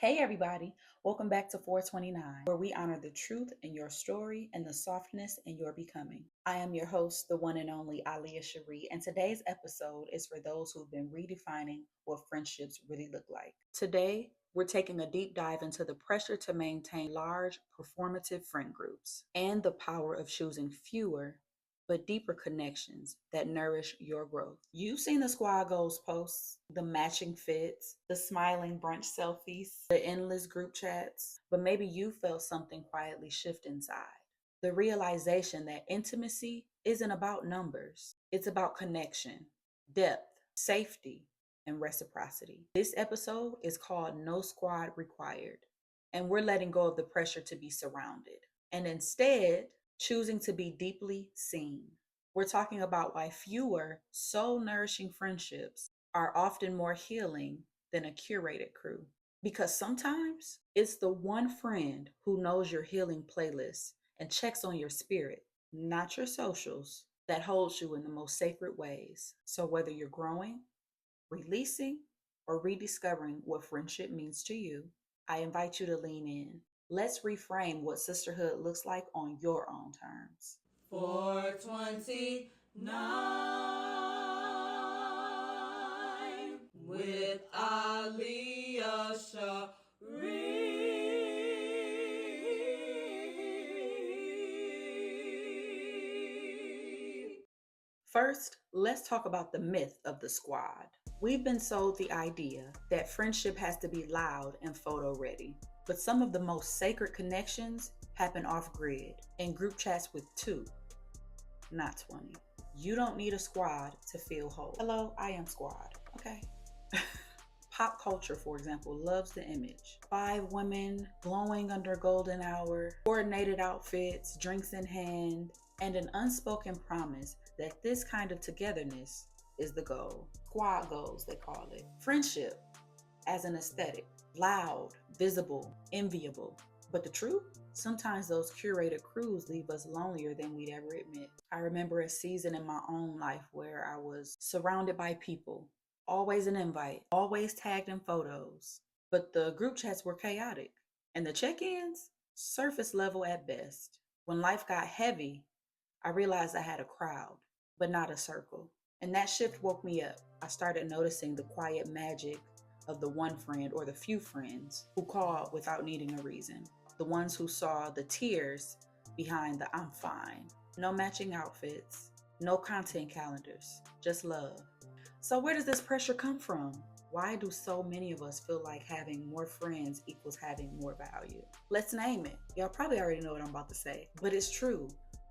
Hey everybody, welcome back to 429, where we honor the truth in your story and the softness in your becoming. I am your host, the one and only Aliyah Cherie, and today's episode is for those who've been redefining what friendships really look like. Today, we're taking a deep dive into the pressure to maintain large, performative friend groups and the power of choosing fewer but deeper connections that nourish your growth. You've seen the squad goals posts, the matching fits, the smiling brunch selfies, the endless group chats, but maybe you felt something quietly shift inside. The realization that intimacy isn't about numbers, it's about connection, depth, safety, and reciprocity. This episode is called No Squad Required, and we're letting go of the pressure to be surrounded and instead choosing to be deeply seen. We're talking about why fewer soul nourishing friendships are often more healing than a curated crew. Because sometimes it's the one friend who knows your healing playlist and checks on your spirit, not your socials, that holds you in the most sacred ways. So whether you're growing, releasing, or rediscovering what friendship means to you, I invite you to lean in. Let's reframe what sisterhood looks like on your own terms. 429 with Aliyah Sharif. First, let's talk about the myth of the squad. We've been sold the idea that friendship has to be loud and photo ready, but some of the most sacred connections happen off grid in group chats with two, not 20. You don't need a squad to feel whole. Hello, I am squad, okay? Pop culture, for example, loves the image. Five women glowing under golden hour, coordinated outfits, drinks in hand, and an unspoken promise that this kind of togetherness is the goal. Squad goals, they call it. Friendship as an aesthetic, loud, visible, enviable. But the truth? Sometimes those curated crews leave us lonelier than we'd ever admit. I remember a season in my own life where I was surrounded by people, always an invite, always tagged in photos. But the group chats were chaotic, and the check ins, surface level at best. When life got heavy, I realized I had a crowd, but not a circle. And that shift woke me up. I started noticing the quiet magic of the one friend or the few friends who called without needing a reason. The ones who saw the tears behind the I'm fine. No matching outfits, no content calendars, just love. So, where does this pressure come from? Why do so many of us feel like having more friends equals having more value? Let's name it. Y'all probably already know what I'm about to say, but it's true.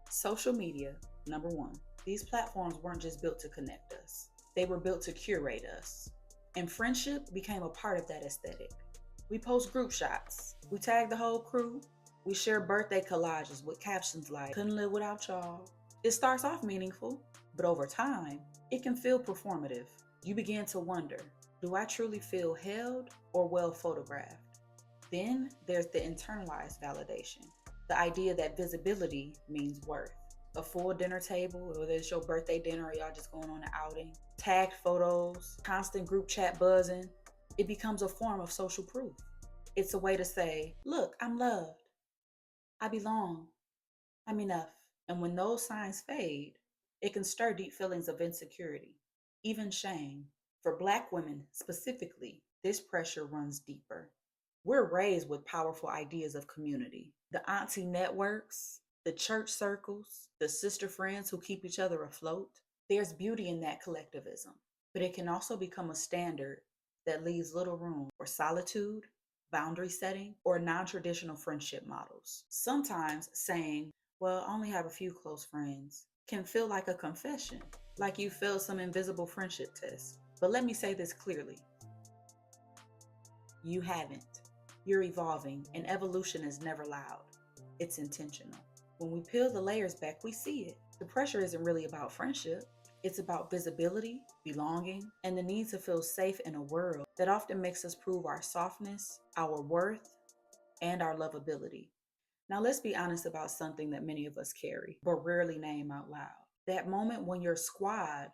Social media, number one. These platforms weren't just built to connect us, they were built to curate us. And friendship became a part of that aesthetic. We post group shots, we tag the whole crew, we share birthday collages with captions like, couldn't live without y'all. It starts off meaningful, but over time, it can feel performative. You begin to wonder, do I truly feel held or well photographed? Then there's the internalized validation, the idea that visibility means worth. A full dinner table, whether it's your birthday dinner or y'all just going on an outing, tagged photos, constant group chat buzzing, it becomes a form of social proof. It's a way to say, look, I'm loved, I belong, I'm enough. And when those signs fade, it can stir deep feelings of insecurity, even shame. For Black women specifically, this pressure runs deeper. We're raised with powerful ideas of community. The auntie networks, the church circles, the sister friends who keep each other afloat. There's beauty in that collectivism, but it can also become a standard that leaves little room for solitude, boundary setting, or non traditional friendship models. Sometimes saying, well, I only have a few close friends, can feel like a confession, like you failed some invisible friendship test. But let me say this clearly, you haven't. You're evolving, and evolution is never loud. It's intentional. When we peel the layers back, we see it. The pressure isn't really about friendship. It's about visibility, belonging, and the need to feel safe in a world that often makes us prove our softness, our worth, and our lovability. Now, let's be honest about something that many of us carry, but rarely name out loud. That moment when your squad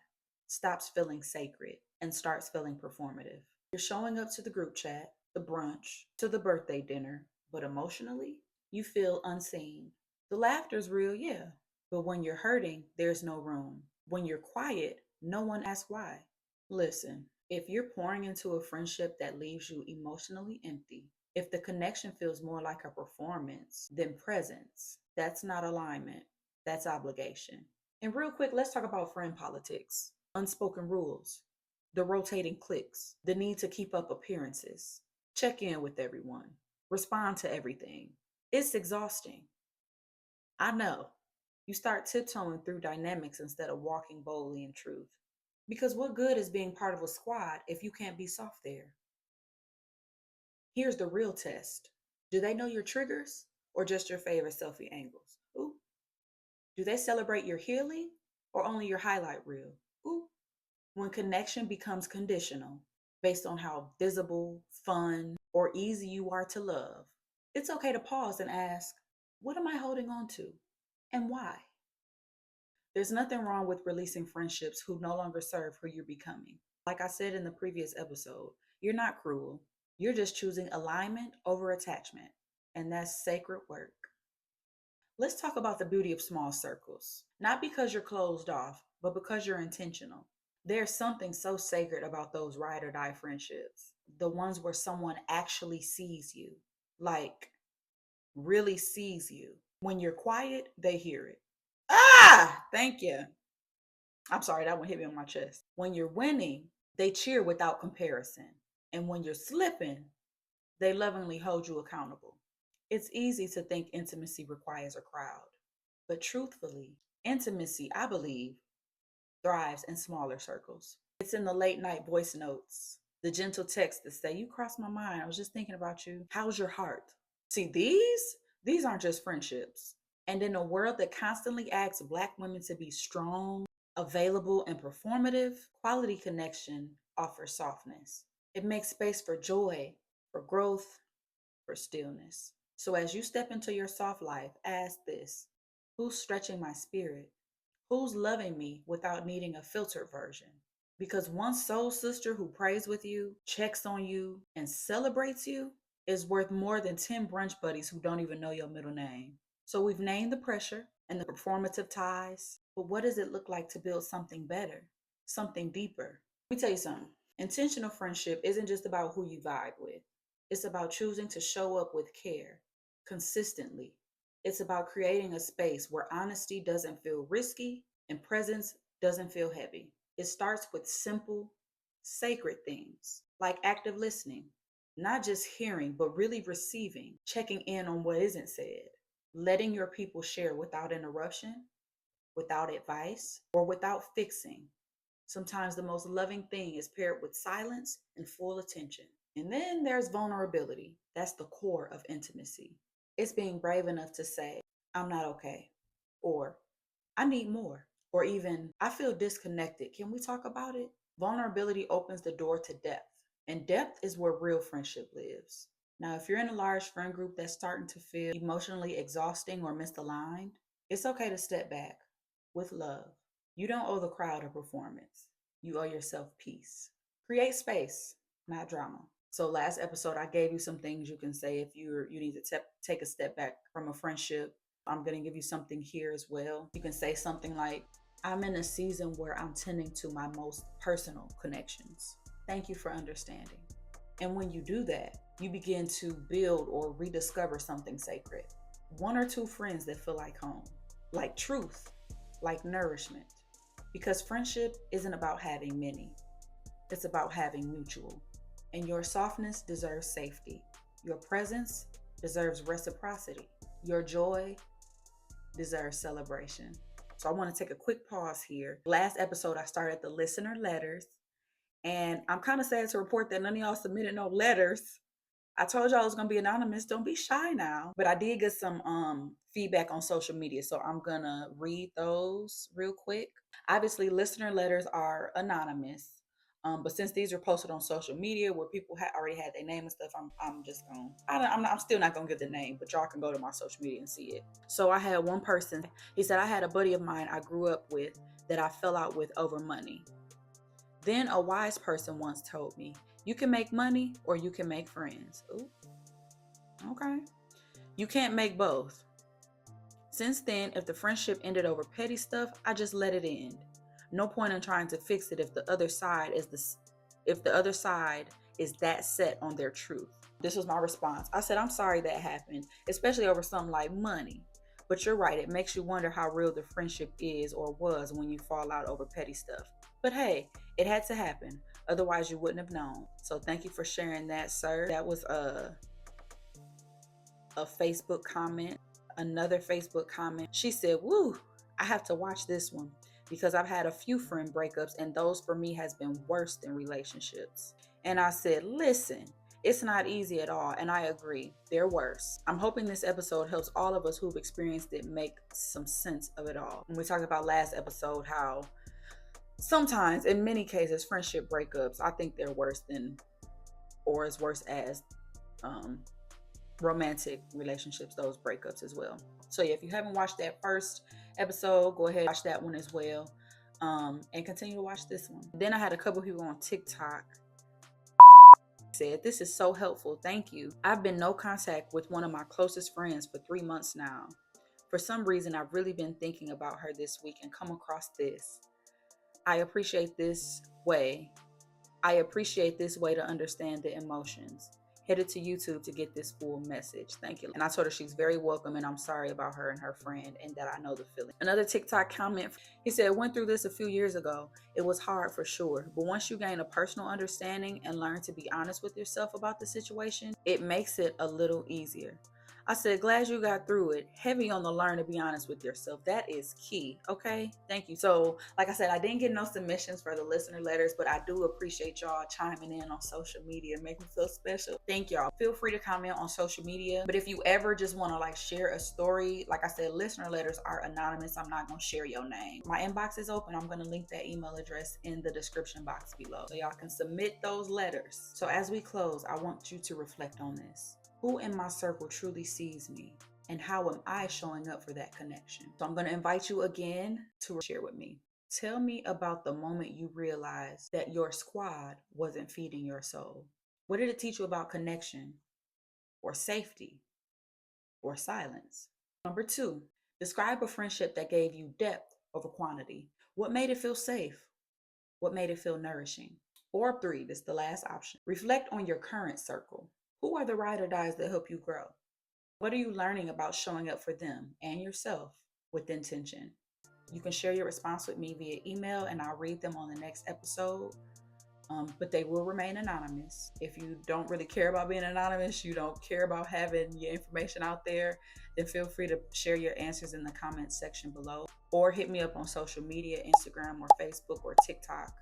stops feeling sacred and starts feeling performative. You're showing up to the group chat, the brunch, to the birthday dinner, but emotionally, you feel unseen. The laughter's real, yeah, but when you're hurting, there's no room. When you're quiet, no one asks why. Listen, if you're pouring into a friendship that leaves you emotionally empty, if the connection feels more like a performance than presence, that's not alignment, that's obligation. And real quick, let's talk about friend politics, unspoken rules, the rotating cliques, the need to keep up appearances, check in with everyone, respond to everything. It's exhausting. I know. You start tiptoeing through dynamics instead of walking boldly in truth. Because what good is being part of a squad if you can't be soft there? Here's the real test. Do they know your triggers or just your favorite selfie angles? Ooh. Do they celebrate your healing or only your highlight reel? Ooh. When connection becomes conditional based on how visible, fun, or easy you are to love, it's okay to pause and ask, what am I holding on to and why? There's nothing wrong with releasing friendships who no longer serve who you're becoming. Like I said in the previous episode, you're not cruel. You're just choosing alignment over attachment, and that's sacred work. Let's talk about the beauty of small circles. Not because you're closed off, but because you're intentional. There's something so sacred about those ride or die friendships. The ones where someone actually sees you, like really sees you. When you're quiet, they hear it. Ah, thank you. I'm sorry, that one hit me on my chest. When you're winning, they cheer without comparison. And when you're slipping, they lovingly hold you accountable. It's easy to think intimacy requires a crowd. But truthfully, intimacy, I believe, thrives in smaller circles. It's in the late night voice notes, the gentle texts that say, you crossed my mind. I was just thinking about you. How's your heart? See, these aren't just friendships. And in a world that constantly asks Black women to be strong, available, and performative, quality connection offers softness. It makes space for joy, for growth, for stillness. So as you step into your soft life, ask this: who's stretching my spirit? Who's loving me without needing a filtered version? Because one soul sister who prays with you, checks on you, and celebrates you is worth more than 10 brunch buddies who don't even know your middle name. So we've named the pressure and the performative ties, but what does it look like to build something better, something deeper? Let me tell you something. Intentional friendship isn't just about who you vibe with. It's about choosing to show up with care consistently. It's about creating a space where honesty doesn't feel risky and presence doesn't feel heavy. It starts with simple, sacred things like active listening, not just hearing, but really receiving, checking in on what isn't said, letting your people share without interruption, without advice, or without fixing. Sometimes the most loving thing is paired with silence and full attention. And then there's vulnerability. That's the core of intimacy. It's being brave enough to say, I'm not okay, or I need more, or even, I feel disconnected. Can we talk about it? Vulnerability opens the door to depth, and depth is where real friendship lives. Now, if you're in a large friend group that's starting to feel emotionally exhausting or misaligned, it's okay to step back with love. You don't owe the crowd a performance, you owe yourself peace. Create space, not drama. So last episode, I gave you some things you can say if you need to take a step back from a friendship. I'm going to give you something here as well. You can say something like, I'm in a season where I'm tending to my most personal connections. Thank you for understanding. And when you do that, you begin to build or rediscover something sacred. One or two friends that feel like home, like truth, like nourishment. Because friendship isn't about having many, it's about having mutual. And your softness deserves safety. Your presence deserves reciprocity. Your joy deserves celebration. So I want to take a quick pause here. Last episode, I started the listener letters, and I'm kind of sad to report that none of y'all submitted no letters. I told y'all it was gonna be anonymous. Don't be shy now. But I did get some feedback on social media, so I'm gonna read those real quick. Obviously, listener letters are anonymous. But since these are posted on social media where people already had their name and stuff, I'm just gonna I'm still not gonna give the name, but y'all can go to my social media and see it. So I had one person. He said, I had a buddy of mine I grew up with that I fell out with over money. Then a wise person once told me, You can make money or you can make friends. Ooh, okay. You can't make both. Since then, if the friendship ended over petty stuff, I just let it end. No point in trying to fix it if the other side is that set on their truth. This was my response. I said, I'm sorry that happened, especially over something like money. But you're right, it makes you wonder how real the friendship is or was when you fall out over petty stuff. But hey, it had to happen. Otherwise, you wouldn't have known. So thank you for sharing that, sir. That was a Facebook comment. Another Facebook comment. She said, woo, I have to watch this one because I've had a few friend breakups and those for me has been worse than relationships. And I said, listen, it's not easy at all, and I agree, they're worse. I'm hoping this episode helps all of us who've experienced it make some sense of it all. And we talked about last episode how sometimes, in many cases, friendship breakups, I think they're worse than, or as worse as, romantic relationships, those breakups as well. So yeah, if you haven't watched that first episode, go ahead and watch that one as well, and continue to watch this one. Then I had a couple people on TikTok said, this is so helpful, thank you. I've been no contact with one of my closest friends for 3 months now. For some reason, I've really been thinking about her this week and come across this. I appreciate this way to understand the emotions. Headed to YouTube to get this full message. Thank you. And I told her she's very welcome and I'm sorry about her and her friend and that I know the feeling. Another TikTok comment, he said, went through this a few years ago. It was hard for sure. But once you gain a personal understanding and learn to be honest with yourself about the situation, it makes it a little easier. I said, glad you got through it. Heavy on the learn to be honest with yourself. That is key. Okay. Thank you. So, like I said, I didn't get no submissions for the listener letters, but I do appreciate y'all chiming in on social media. Make me feel special. Thank y'all. Feel free to comment on social media. But if you ever just want to like share a story, like I said, listener letters are anonymous. I'm not going to share your name. My inbox is open. I'm going to link that email address in the description box below so y'all can submit those letters. So as we close, I want you to reflect on this. Who in my circle truly sees me? And how am I showing up for that connection? So I'm going to invite you again to share with me. Tell me about the moment you realized that your squad wasn't feeding your soul. What did it teach you about connection or safety or silence? Number 2, describe a friendship that gave you depth over quantity. What made it feel safe? What made it feel nourishing? Or 3, this is the last option. Reflect on your current circle. Who are the ride or dies that help you grow? What are you learning about showing up for them and yourself with intention? You can share your response with me via email and I'll read them on the next episode. But they will remain anonymous. If you don't really care about being anonymous, you don't care about having your information out there, then feel free to share your answers in the comments section below or hit me up on social media, Instagram or Facebook or TikTok.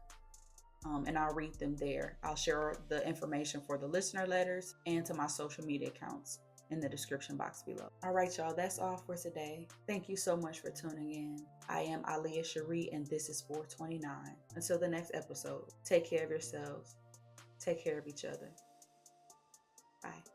And I'll read them there. I'll share the information for the listener letters and to my social media accounts in the description box below. All right, y'all, that's all for today. Thank you so much for tuning in. I am Aliyah Cherie, and this is 429. Until the next episode, take care of yourselves. Take care of each other. Bye.